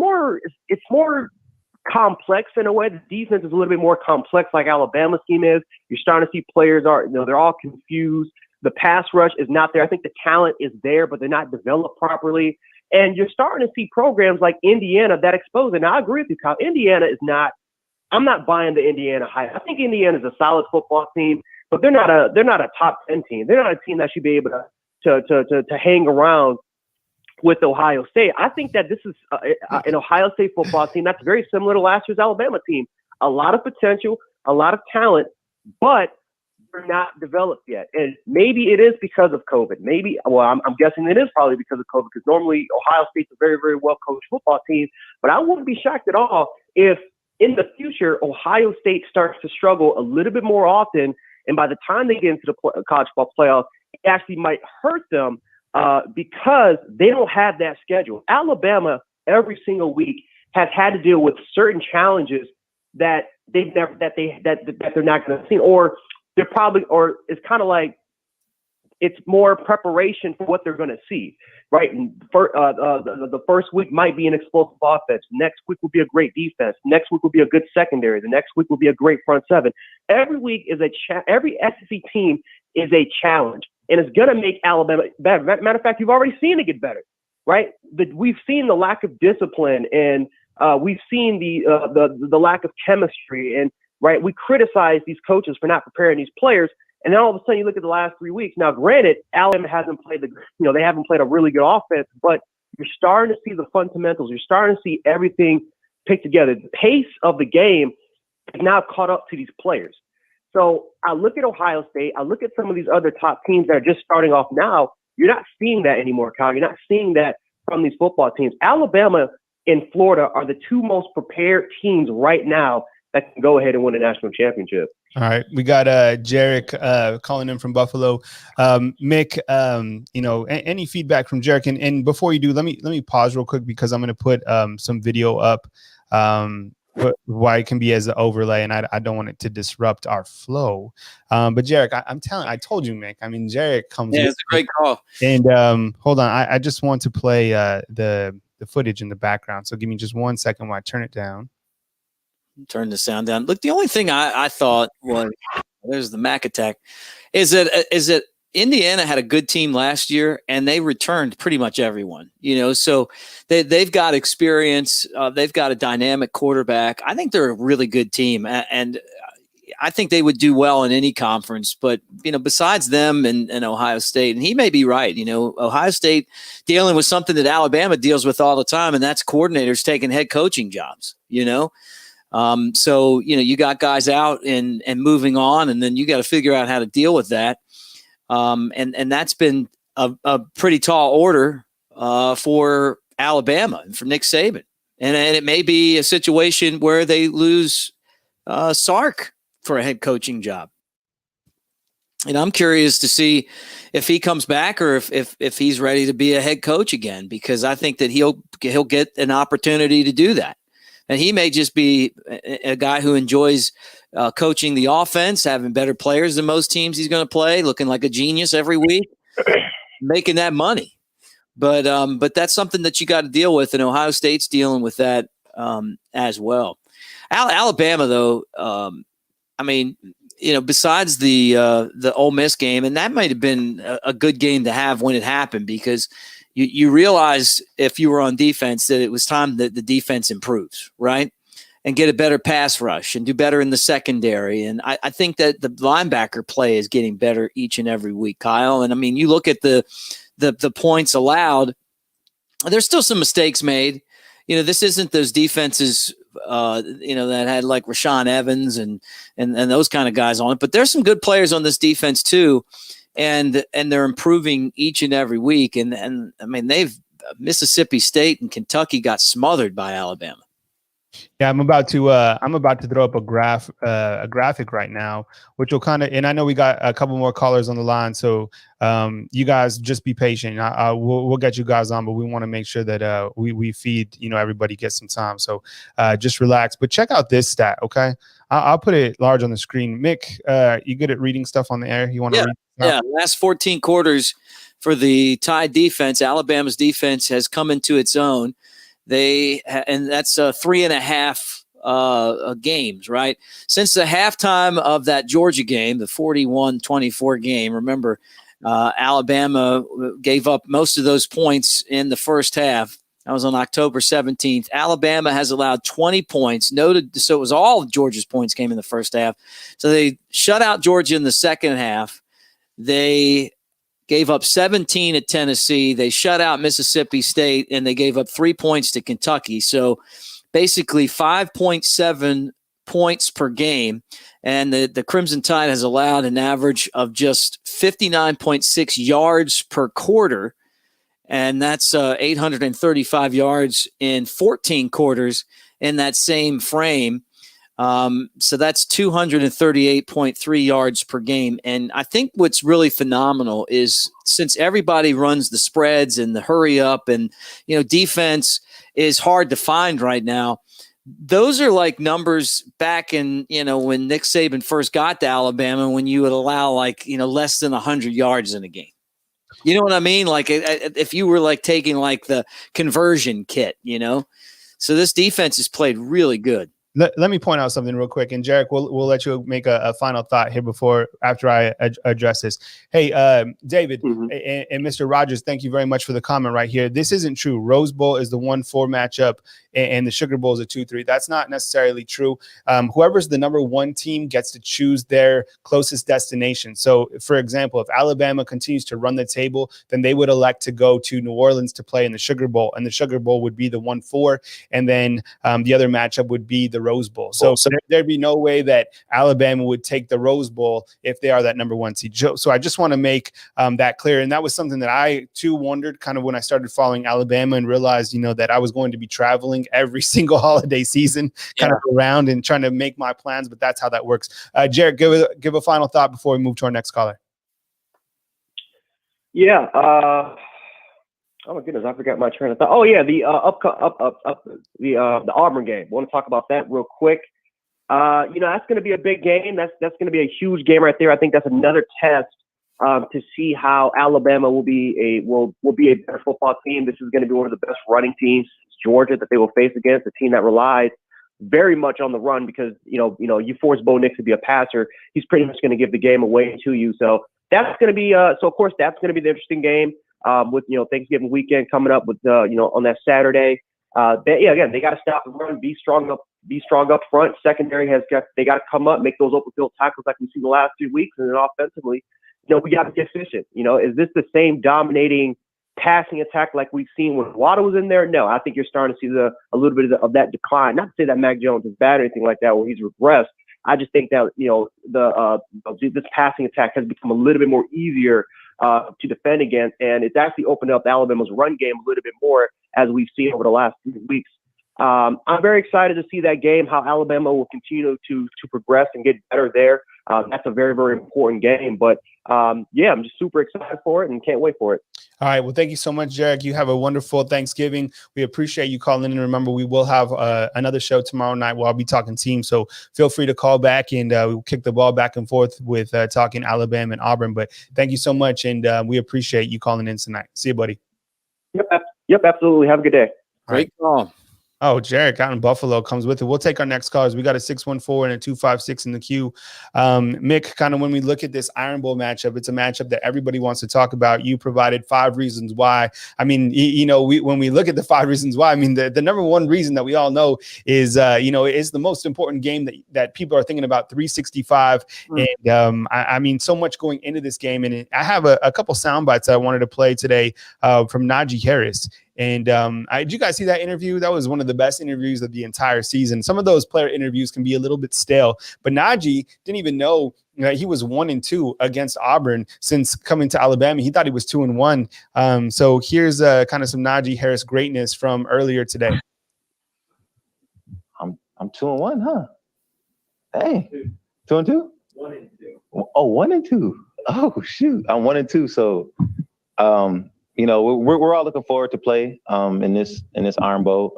more complex in a way. The defense is a little bit more complex, like Alabama's team is. You're starting to see players they're all confused. The pass rush is not there. I think the talent is there, but they're not developed properly. And you're starting to see programs like Indiana that expose it. Now, I agree with you, Kyle. Indiana is not – I'm not buying the Indiana hype. I think Indiana is a solid football team, but they're not a top 10 team. They're not a team that should be able to hang around with Ohio State. I think that this is an Ohio State football team that's very similar to last year's Alabama team. A lot of potential, a lot of talent, but – they're not developed yet. And maybe it is because of COVID. I'm guessing it is probably because of COVID, because normally Ohio State's a very, very well-coached football team. But I wouldn't be shocked at all if in the future Ohio State starts to struggle a little bit more often, and by the time they get into the college football playoff, it actually might hurt them because they don't have that schedule. Alabama, every single week, has had to deal with certain challenges that they're not going to see, or it's kind of like it's more preparation for what they're going to see, right? And the first week might be an explosive offense. Next week will be a great defense. Next week will be a good secondary. The next week will be a great front seven. Every week is every SEC team is a challenge, and it's going to make Alabama better. Matter of fact, you've already seen it get better, right? We've seen the lack of discipline, and we've seen the lack of chemistry, and right, we criticize these coaches for not preparing these players, and then all of a sudden you look at the last 3 weeks. Now, granted, Alabama hasn't played they haven't played a really good offense, but you're starting to see the fundamentals. You're starting to see everything picked together. The pace of the game is now caught up to these players. So I look at Ohio State. I look at some of these other top teams that are just starting off now. You're not seeing that anymore, Kyle. You're not seeing that from these football teams. Alabama and Florida are the two most prepared teams right now that can go ahead and win a national championship. All right, we got Jarek calling in from Buffalo. Mick, any feedback from Jarek? And before you do, let me pause real quick because I'm going to put some video up. Why it can be as an overlay, and I don't want it to disrupt our flow. But Jarek, I told you, Mick. I mean, Jarek comes. Yeah, it's a great call. And hold on, I just want to play the footage in the background. So give me just 1 second while I turn it down. Turn the sound down. Look, the only thing I thought was, there's the Mac attack, is that Indiana had a good team last year and they returned pretty much everyone, so they've got experience. They've got a dynamic quarterback. I think they're a really good team. And I think they would do well in any conference, but besides them and Ohio State, and he may be right. Ohio State dealing with something that Alabama deals with all the time, and that's coordinators taking head coaching jobs. So you got guys out and moving on, and then you got to figure out how to deal with that. And that's been a pretty tall order for Alabama and for Nick Saban, and it may be a situation where they lose Sark for a head coaching job. And I'm curious to see if he comes back or if he's ready to be a head coach again, because I think that he'll get an opportunity to do that. And he may just be a guy who enjoys coaching the offense, having better players than most teams he's going to play, looking like a genius every week, making that money. But that's something that you got to deal with, and Ohio State's dealing with that as well. Alabama, though, besides the Ole Miss game, and that might have been a good game to have when it happened, because you realized if you were on defense that it was time that the defense improves, right? And get a better pass rush and do better in the secondary. And I think that the linebacker play is getting better each and every week, Kyle. And you look at the points allowed, there's still some mistakes made. This isn't those defenses, that had like Rashaan Evans and those kind of guys on it. But there's some good players on this defense too, and they're improving each and every week. And Mississippi State and Kentucky got smothered by Alabama. Yeah, I'm about to throw up a graphic right now, which will kind of, and I know we got a couple more callers on the line, so you guys just be patient. We'll get you guys on, but we want to make sure that we feed everybody gets some time. So just relax. But check out this stat, okay? I'll put it large on the screen. Mick, you good at reading stuff on the air? You want to read? Yeah. Last 14 quarters for the Tide defense, Alabama's defense has come into its own. And that's 3.5 games, right? Since the halftime of that Georgia game, the 41-24 game, remember, Alabama gave up most of those points in the first half. That was on October 17th. Alabama has allowed 20 points. So it was all of Georgia's points came in the first half. So they shut out Georgia in the second half. They gave up 17 at Tennessee. They shut out Mississippi State, and they gave up 3 points to Kentucky. So basically 5.7 points per game. And the Crimson Tide has allowed an average of just 59.6 yards per quarter. And that's 835 yards in 14 quarters in that same frame. So that's 238.3 yards per game. And I think what's really phenomenal is, since everybody runs the spreads and the hurry up and, defense is hard to find right now. Those are like numbers back in, when Nick Saban first got to Alabama, when you would allow less than 100 yards in a game. You know what I mean? Like if you were like taking like the conversion kit, so this defense has played really good. Let me point out something real quick, and Jarek, we'll let you make a final thought here after I address this. Hey, David and Mr. Rogers, thank you very much for the comment right here. This isn't true. Rose Bowl is the 1-4 matchup, and the Sugar Bowl is a 2-3. That's not necessarily true. Whoever's the number one team gets to choose their closest destination. So, for example, if Alabama continues to run the table, then they would elect to go to New Orleans to play in the Sugar Bowl, and the Sugar Bowl would be the 1-4, and then the other matchup would be the Rose Bowl. So there'd be no way that Alabama would take the Rose Bowl if they are that number one seed. So I just want to make that clear. And that was something that I too wondered kind of when I started following Alabama and realized, that I was going to be traveling every single holiday season kind of around and trying to make my plans. But that's how that works. Jared, give a final thought before we move to our next caller. Yeah. Oh my goodness, I forgot my train of thought. Oh yeah, the the Auburn game. I want to talk about that real quick. That's going to be a big game. That's going to be a huge game right there. I think that's another test to see how Alabama will be a better football team. This is going to be one of the best running teams, Georgia, that they will face against, a team that relies very much on the run, because you force Bo Nix to be a passer, he's pretty much going to give the game away to you. So that's going to be of course that's going to be the interesting game. With Thanksgiving weekend coming up with on that Saturday, they got to stop the run, be strong be strong up front. Secondary they got to come up, make those open field tackles like we've seen the last 2 weeks, and then offensively, we got to be efficient. Is this the same dominating passing attack like we've seen when Waddle was in there? No, I think you're starting to see a little bit of that decline. Not to say that Mac Jones is bad or anything like that, where he's regressed. I just think that this passing attack has become a little bit more easier to defend against, and it's actually opened up Alabama's run game a little bit more as we've seen over the last 3 weeks. I'm very excited to see that game, how Alabama will continue to progress and get better there. That's a very, very important game. But, I'm just super excited for it and can't wait for it. All right. Well, thank you so much, Jarek. You have a wonderful Thanksgiving. We appreciate you calling in. And remember, we will have another show tomorrow night where I'll be talking team. So feel free to call back, and we'll kick the ball back and forth with talking Alabama and Auburn. But thank you so much, and we appreciate you calling in tonight. See you, buddy. Yep, absolutely. Have a good day. Great call. Oh, Jarek out in Buffalo comes with it. We'll take our next callers. We got a 614 and a 256 in the queue. Mick, kind of when we look at this Iron Bowl matchup, it's a matchup that everybody wants to talk about. You provided 5 reasons why. I mean, when we look at the 5 reasons why, I mean, the number one reason that we all know is, it's the most important game that people are thinking about, 365. And I mean, so much going into this game. And I have a couple sound bites I wanted to play today from Najee Harris. And did you guys see that interview? That was one of the best interviews of the entire season. Some of those player interviews can be a little bit stale, but Najee didn't even know that he was 1-2 against Auburn since coming to Alabama. He thought he was 2-1. So here's kind of some Najee Harris greatness from earlier today. I'm 2-1, huh? Hey, 2-2? 1-2. Oh, 1-2. Oh, shoot. I'm 1-2. So, we're all looking forward to play in this Iron Bowl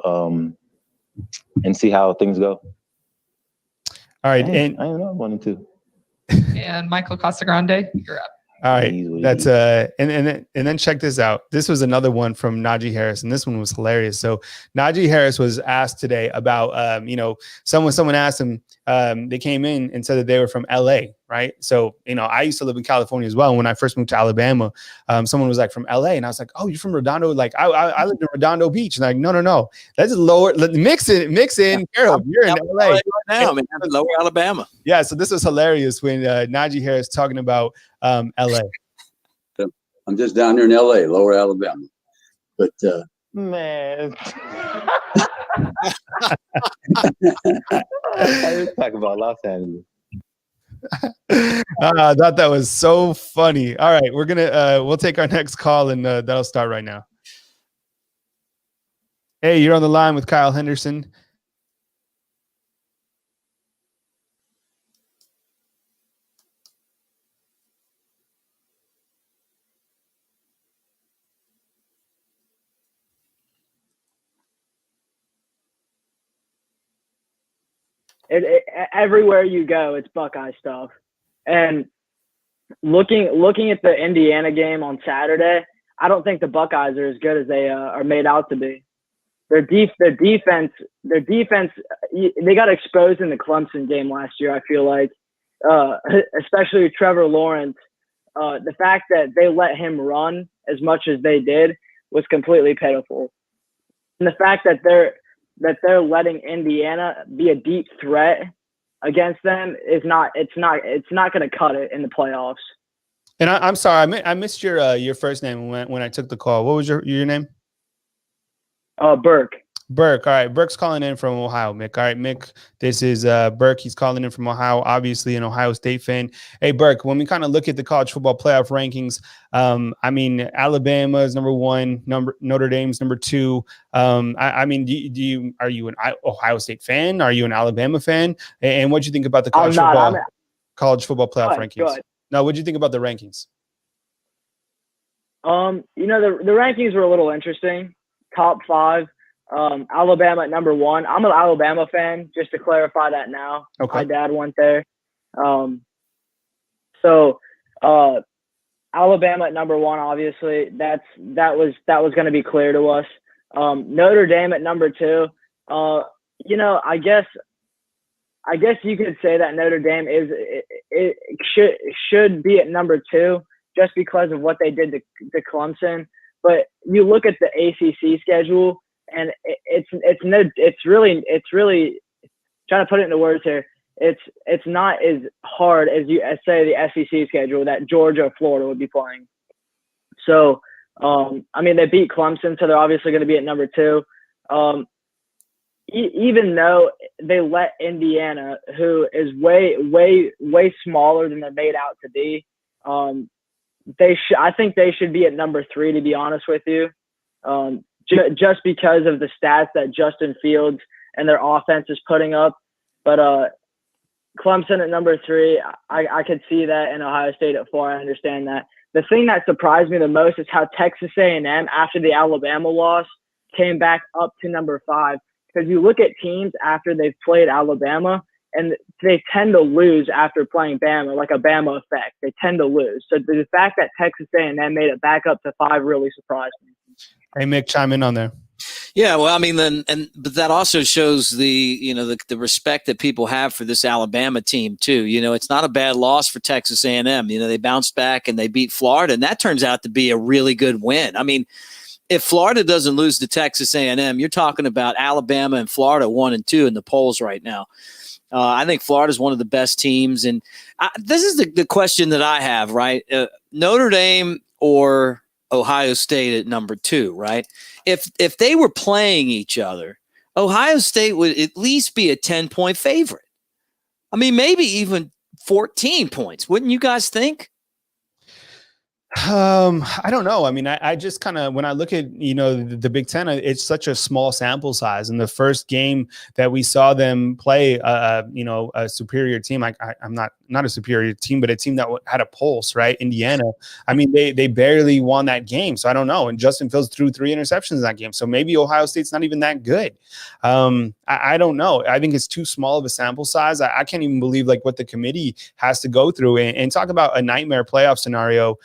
and see how things go. All right, and I don't know, 1-2. And Michael Casagrande, you're up. All right, that's and then check this out. This was another one from Najee Harris, and this one was hilarious. So Najee Harris was asked today about, someone asked him, they came in and said that they were from LA, right? So, I used to live in California as well. When I first moved to Alabama, someone was like from LA, and I was like, oh, you're from Redondo? Like I lived in Redondo Beach. And like, no, that's lower. Mix in. Harold, you're in LA right now, man. Lower Alabama. Yeah. So this was hilarious when Najee Harris talking about LA. I'm just down here in LA, Lower Alabama. But man, I was talking about Los Angeles. I thought that was so funny. All right, we'll take our next call, and that'll start right now. Hey, you're on the line with Kyle Henderson. Everywhere you go, it's Buckeye stuff. And looking at the Indiana game on Saturday, I don't think the Buckeyes are as good as they are made out to be. Their defense, they got exposed in the Clemson game last year. I feel like, especially with Trevor Lawrence, the fact that they let him run as much as they did was completely pitiful. And the fact that they're letting Indiana be a deep threat against them it's not going to cut it in the playoffs. And I'm sorry, I missed your first name when I took the call. What was your name? Burke. Burke. All right. Burke's calling in from Ohio, Mick. All right, Mick, this is Burke. He's calling in from Ohio, obviously an Ohio State fan. Hey, Burke, when we kind of look at the college football playoff rankings, I mean, Alabama is number 1, Notre Dame's number 2. I mean, are you an Ohio State fan? Are you an Alabama fan? And what do you think about the college football playoff rankings? No, what do you think about the rankings? The rankings were a little interesting. Top 5. Alabama at number 1. I'm an Alabama fan, just to clarify that now. Okay. My dad went there. So Alabama at number 1, obviously, that was going to be clear to us. Notre Dame at number 2. I guess you could say that Notre Dame should be at number 2 just because of what they did to Clemson. But you look at the ACC schedule, and it's really trying to put it into words here. It's not as hard as say the SEC schedule that Georgia or Florida would be playing. So, I mean, they beat Clemson, so they're obviously going to be at number 2. Even though they let Indiana, who is way smaller than they're made out to be, I think they should be at number 3, to be honest with you, just because of the stats that Justin Fields and their offense is putting up. But Clemson at number 3, I could see that, and Ohio State at 4. I understand that. The thing that surprised me the most is how Texas A&M, after the Alabama loss, came back up to number 5. Because you look at teams after they've played Alabama, and they tend to lose after playing Bama, like a Bama effect. They tend to lose. So the fact that Texas A&M made it back up to 5 really surprised me. Hey, Mick, chime in on there. Yeah, well, I mean, but that also shows the respect that people have for this Alabama team too. It's not a bad loss for Texas A&M. They bounced back and they beat Florida, and that turns out to be a really good win. I mean, if Florida doesn't lose to Texas A&M, you're talking about Alabama and Florida 1 and 2 in the polls right now. I think Florida is one of the best teams, and this is the question that I have. Right, Notre Dame or Ohio State at number 2, right? If they were playing each other, Ohio State would at least be a 10-point favorite. I mean, maybe even 14 points. Wouldn't you guys think? I don't know. I mean, I just kind of, when I look at, the Big Ten, it's such a small sample size. And the first game that we saw them play, a superior team, I'm not a superior team, but a team that had a pulse, right? Indiana. I mean, they barely won that game. So I don't know. And Justin Fields threw 3 interceptions in that game. So maybe Ohio State's not even that good. I don't know. I think it's too small of a sample size. I can't even believe what the committee has to go through and talk about a nightmare playoff scenario.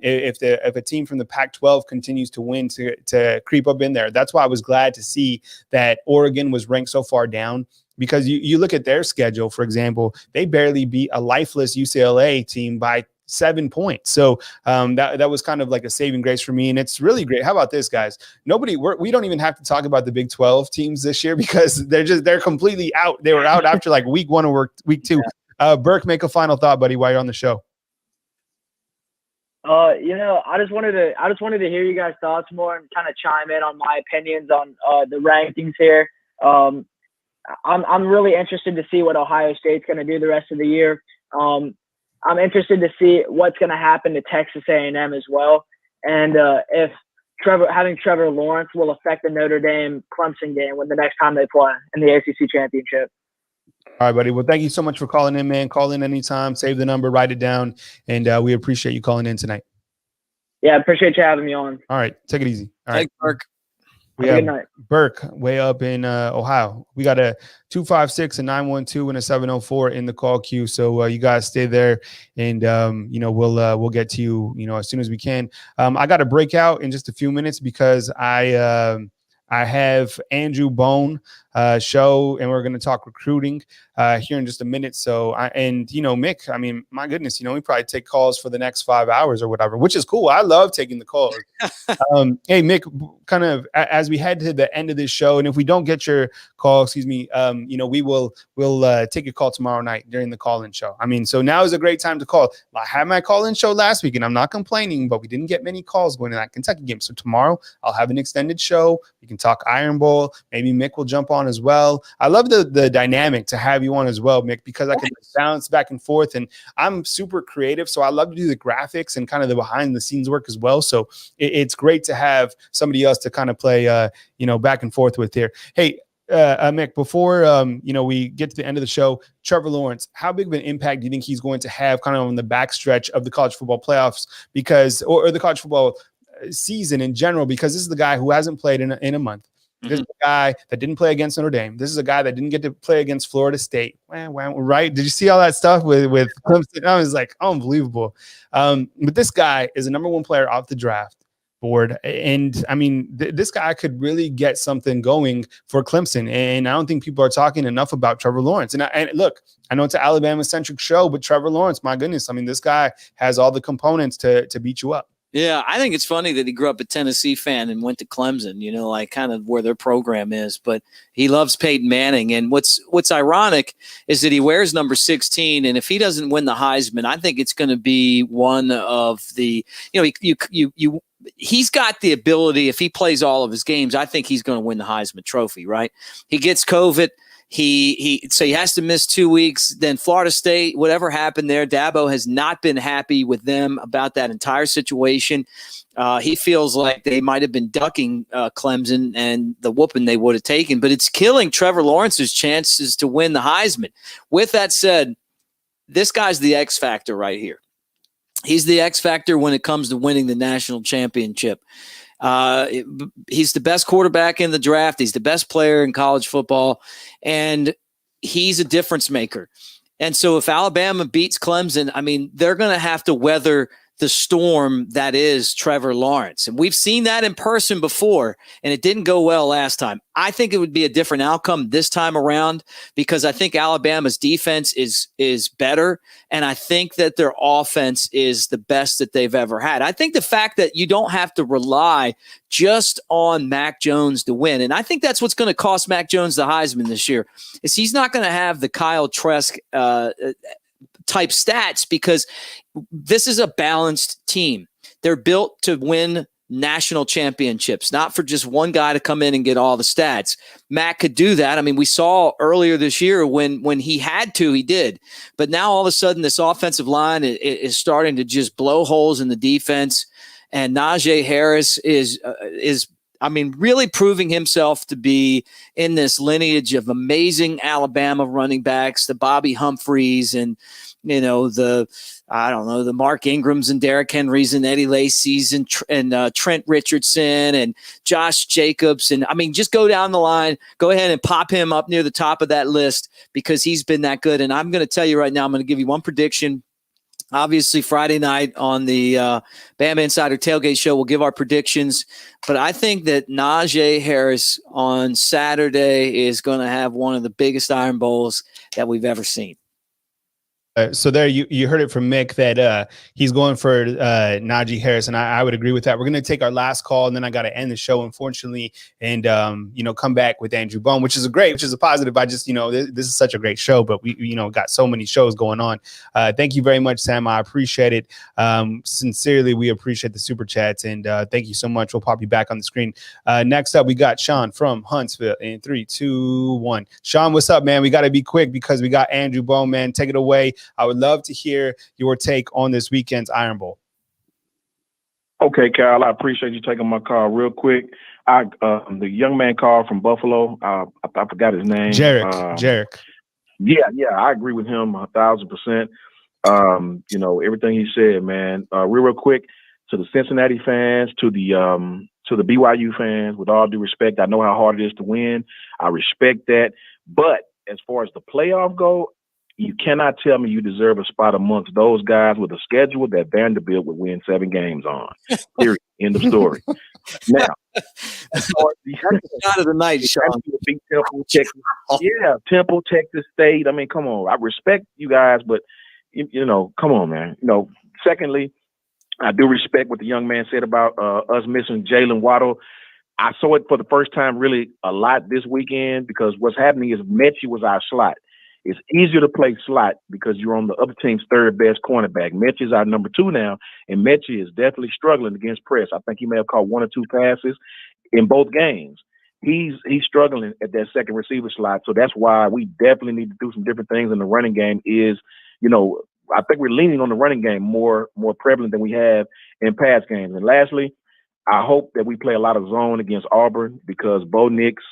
If a team from the Pac-12 continues to win to creep up in there. That's why I was glad to see that Oregon was ranked so far down, because you look at their schedule, for example, they barely beat a lifeless UCLA team by 7 points. So that was kind of like a saving grace for me. And it's really great. How about this, guys? We don't even have to talk about the Big 12 teams this year, because they're completely out. They were out after week 1 or week 2. Burke, make a final thought, buddy, while you're on the show. I just wanted to hear you guys' thoughts more and kind of chime in on my opinions on the rankings here. I'm really interested to see what Ohio State's going to do the rest of the year. I'm interested to see what's going to happen to Texas A&M as well, and if having Trevor Lawrence will affect the Notre Dame Clemson game when the next time they play in the ACC championship. All right, buddy. Well, thank you so much for calling in, man. Call in anytime. Save the number, write it down, and we appreciate you calling in tonight. Yeah, appreciate you having me on. All right, take it easy. All right, Burke. We have Burke way up in Ohio. We got a 256, a 912, and a 704 in the call queue. So you guys stay there, and we'll get to you as soon as we can. I got to break out in just a few minutes because I have Andrew Bone show, and we're going to talk recruiting here in just a minute. So, Mick, I mean, my goodness, we probably take calls for the next 5 hours or whatever, which is cool. I love taking the calls. Hey, Mick, kind of as we head to the end of this show, and if we don't get your call, we'll take a call tomorrow night during the call-in show. I mean, so now is a great time to call. I had my call-in show last week, and I'm not complaining, but we didn't get many calls going to that Kentucky game. So tomorrow I'll have an extended show. We can talk Iron Bowl. Maybe Mick will jump on as well. I love the dynamic to have you on as well, Mick, because I can bounce back and forth, and I'm super creative, so I love to do the graphics and kind of the behind the scenes work as well. So it's great to have somebody else to kind of play back and forth with here. Hey, Mick, before we get to the end of the show, Trevor Lawrence, how big of an impact do you think he's going to have kind of on the backstretch of the college football playoffs, because or the college football season in general, because this is the guy who hasn't played in a month. This is a guy that didn't play against Notre Dame. This is a guy that didn't get to play against Florida State. Right? Did you see all that stuff with Clemson? I was like, unbelievable. But this guy is a number 1 player off the draft board. And I mean, this guy could really get something going for Clemson. And I don't think people are talking enough about Trevor Lawrence. And look, I know it's an Alabama-centric show, but Trevor Lawrence, my goodness, I mean, this guy has all the components to beat you up. Yeah, I think it's funny that he grew up a Tennessee fan and went to Clemson, like kind of where their program is, but he loves Peyton Manning. And what's ironic is that he wears number 16, and if he doesn't win the Heisman, I think it's going to be one of the, he's got the ability, if he plays all of his games, I think he's going to win the Heisman Trophy, right? He gets COVID. So he has to miss 2 weeks. Then Florida State, whatever happened there, Dabo has not been happy with them about that entire situation. He feels like they might have been ducking Clemson and the whooping they would have taken, but it's killing Trevor Lawrence's chances to win the Heisman. With that said, this guy's the X factor right here. He's the X factor when it comes to winning the national championship. He's the best quarterback in the draft. He's the best player in college football, and he's a difference maker. And so if Alabama beats Clemson, I mean, they're going to have to weather the storm that is Trevor Lawrence. And we've seen that in person before, and it didn't go well last time. I think it would be a different outcome this time around because I think Alabama's defense is better, and I think that their offense is the best that they've ever had. I think the fact that you don't have to rely just on Mac Jones to win, and I think that's what's going to cost Mac Jones the Heisman this year, is he's not going to have the Kyle Trask type stats because this is a balanced team. They're built to win national championships, not for just one guy to come in and get all the stats. Matt could do that. I mean, we saw earlier this year when he had to, he did. But now all of a sudden this offensive line is starting to just blow holes in the defense. And Najee Harris is really proving himself to be in this lineage of amazing Alabama running backs, the Bobby Humphreys and, the Mark Ingrams and Derrick Henrys and Eddie Lacy's and Trent Richardson and Josh Jacobs. And just go down the line, go ahead and pop him up near the top of that list because he's been that good. And I'm going to tell you right now, I'm going to give you one prediction. Obviously, Friday night on the Bama Insider Tailgate Show, we'll give our predictions. But I think that Najee Harris on Saturday is going to have one of the biggest Iron Bowls that we've ever seen. So there you heard it from Mick that he's going for Najee Harris, and I would agree with that. We're going to take our last call, and then I got to end the show, unfortunately, and come back with Andrew Bone, which is a positive. I just this is such a great show, but we got so many shows going on. Thank you very much, Sam. I appreciate it. Sincerely, we appreciate the super chats, and thank you so much. We'll pop you back on the screen. Next up, we got Sean from Huntsville in 3, 2, 1. Sean, what's up, man? We got to be quick because we got Andrew Bone, man. Take it away. I would love to hear your take on this weekend's Iron Bowl. Okay, Kyle, I appreciate you taking my call real quick. The young man called from Buffalo. I forgot his name. Jarek. Yeah, I agree with him 1,000%. Everything he said, man. Real quick to the Cincinnati fans, to the BYU fans. With all due respect, I know how hard it is to win. I respect that, but as far as the playoff go, you cannot tell me you deserve a spot amongst those guys with a schedule that Vanderbilt would win 7 games on. Period. End of story. Now, as far as the shot of the night, Sean. Temple, Texas. Yeah, Temple, Texas State. I mean, come on. I respect you guys, but come on, man. Secondly, I do respect what the young man said about us missing Jalen Waddle. I saw it for the first time really a lot this weekend because what's happening is Mechie was our slot. It's easier to play slot because you're on the other team's third best cornerback. Mechie is our number 2 now, and Mechie is definitely struggling against press. I think he may have caught 1 or 2 passes in both games. He's struggling at that second receiver slot, so that's why we definitely need to do some different things in the running game. I think we're leaning on the running game more prevalent than we have in pass games. And lastly, I hope that we play a lot of zone against Auburn because Bo Nix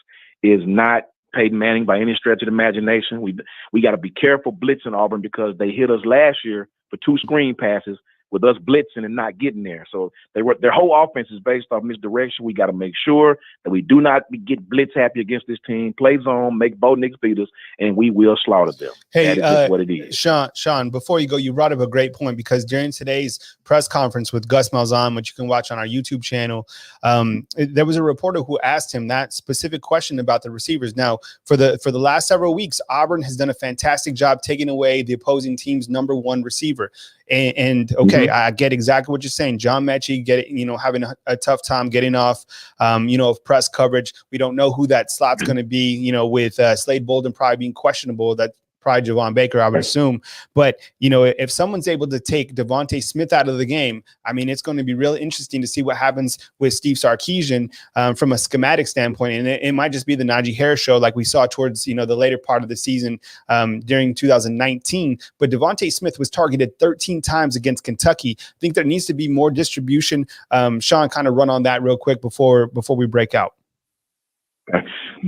is not Peyton Manning by any stretch of the imagination. We got to be careful blitzing Auburn because they hit us last year for 2 screen passes with us blitzing and not getting there. So their whole offense is based off misdirection. We got to make sure that we do not get blitz happy against this team. Play zone, make Bo Nix beat us, and we will slaughter them. Hey, that is just what it is. Sean, before you go, you brought up a great point because during today's press conference with Gus Malzahn, which you can watch on our YouTube channel, there was a reporter who asked him that specific question about the receivers. Now, for the last several weeks, Auburn has done a fantastic job taking away the opposing team's number 1 receiver. And okay, I get exactly what you're saying. John Mechie having a tough time getting off, of press coverage. We don't know who that slot's going to be, with Slade Bolden probably being questionable. That probably Javon Baker, I would assume. But, if someone's able to take Devontae Smith out of the game, I mean, it's going to be really interesting to see what happens with Steve Sarkisian from a schematic standpoint. And it might just be the Najee Harris show like we saw towards, the later part of the season during 2019. But Devontae Smith was targeted 13 times against Kentucky. I think there needs to be more distribution. Sean, kind of run on that real quick before we break out.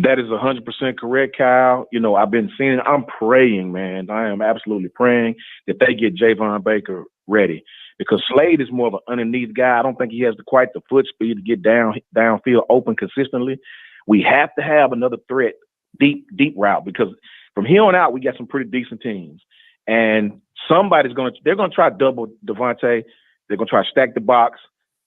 That is 100% correct, Kyle. I've been seeing it. I'm praying, man. I am absolutely praying that they get Javon Baker ready because Slade is more of an underneath guy. I don't think he has quite the foot speed to get downfield open consistently. We have to have another threat, deep route, because from here on out, we got some pretty decent teams. And they're going to try to double Devontae. They're going to try to stack the box.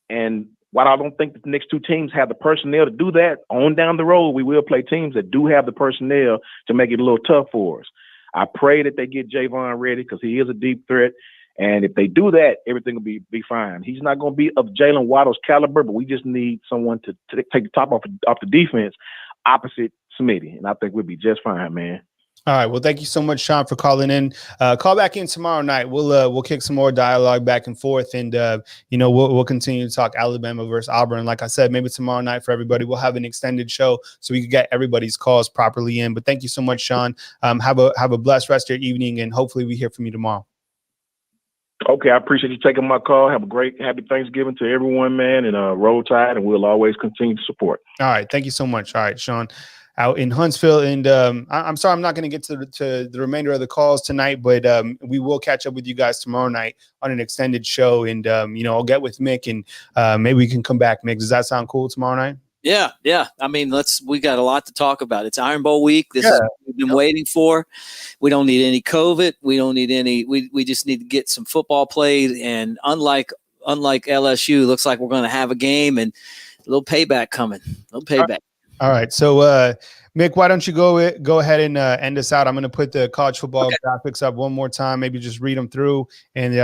And while I don't think the next two teams have the personnel to do that, on down the road, we will play teams that do have the personnel to make it a little tough for us. I pray that they get Javon ready because he is a deep threat. And if they do that, everything will be fine. He's not going to be of Jalen Waddle's caliber, but we just need someone to take the top off the defense opposite Smitty. And I think we'll be just fine, man. All right. Well, thank you so much, Sean, for calling in. Call back in tomorrow night. We'll kick some more dialogue back and forth, and we'll continue to talk Alabama versus Auburn. Like I said, maybe tomorrow night for everybody, we'll have an extended show so we can get everybody's calls properly in. But thank you so much, Sean. Have a blessed rest of your evening, and hopefully we hear from you tomorrow. Okay, I appreciate you taking my call. Have a great, happy Thanksgiving to everyone, man, and roll tide, and we'll always continue to support. All right. Thank you so much. All right, Sean. Out in Huntsville, and I'm sorry I'm not going to get to the remainder of the calls tonight, but we will catch up with you guys tomorrow night on an extended show, and I'll get with Mick, and maybe we can come back. Mick, does that sound cool tomorrow night? Yeah. I mean, we got a lot to talk about. It's Iron Bowl week. This is what we've been waiting for. We don't need any COVID. We don't need any. We just need to get some football played, and unlike LSU, looks like we're going to have a game and a little payback coming. All right. So, Mick, why don't you go ahead and end us out? I'm going to put the college football graphics up one more time. Maybe just read them through and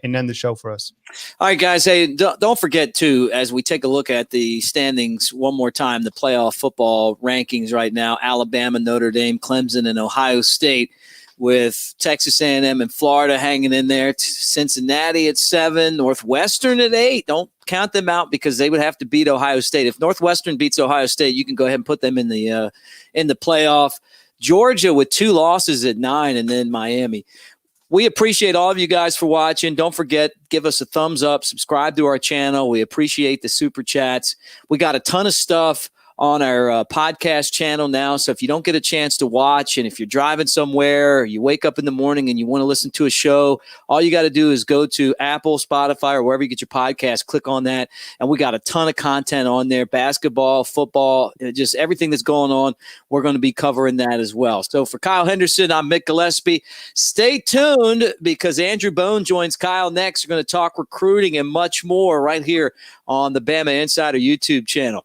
end the show for us. All right, guys. Hey, don't forget, too, as we take a look at the standings one more time, the playoff football rankings right now, Alabama, Notre Dame, Clemson, and Ohio State, with Texas A&M and Florida hanging in there, Cincinnati at 7, Northwestern at 8. Don't count them out because they would have to beat Ohio State. If Northwestern beats Ohio State, you can go ahead and put them in the playoff. Georgia with 2 losses at 9, and then Miami. We appreciate all of you guys for watching. Don't forget, give us a thumbs up, subscribe to our channel. We appreciate the super chats. We got a ton of stuff on our podcast channel now. So if you don't get a chance to watch, and if you're driving somewhere, or you wake up in the morning and you want to listen to a show, all you got to do is go to Apple, Spotify, or wherever you get your podcast, click on that. And we got a ton of content on there, basketball, football, just everything that's going on. We're going to be covering that as well. So for Kyle Henderson, I'm Mick Gillespie. Stay tuned because Andrew Bone joins Kyle next. We're going to talk recruiting and much more right here on the Bama Insider YouTube channel.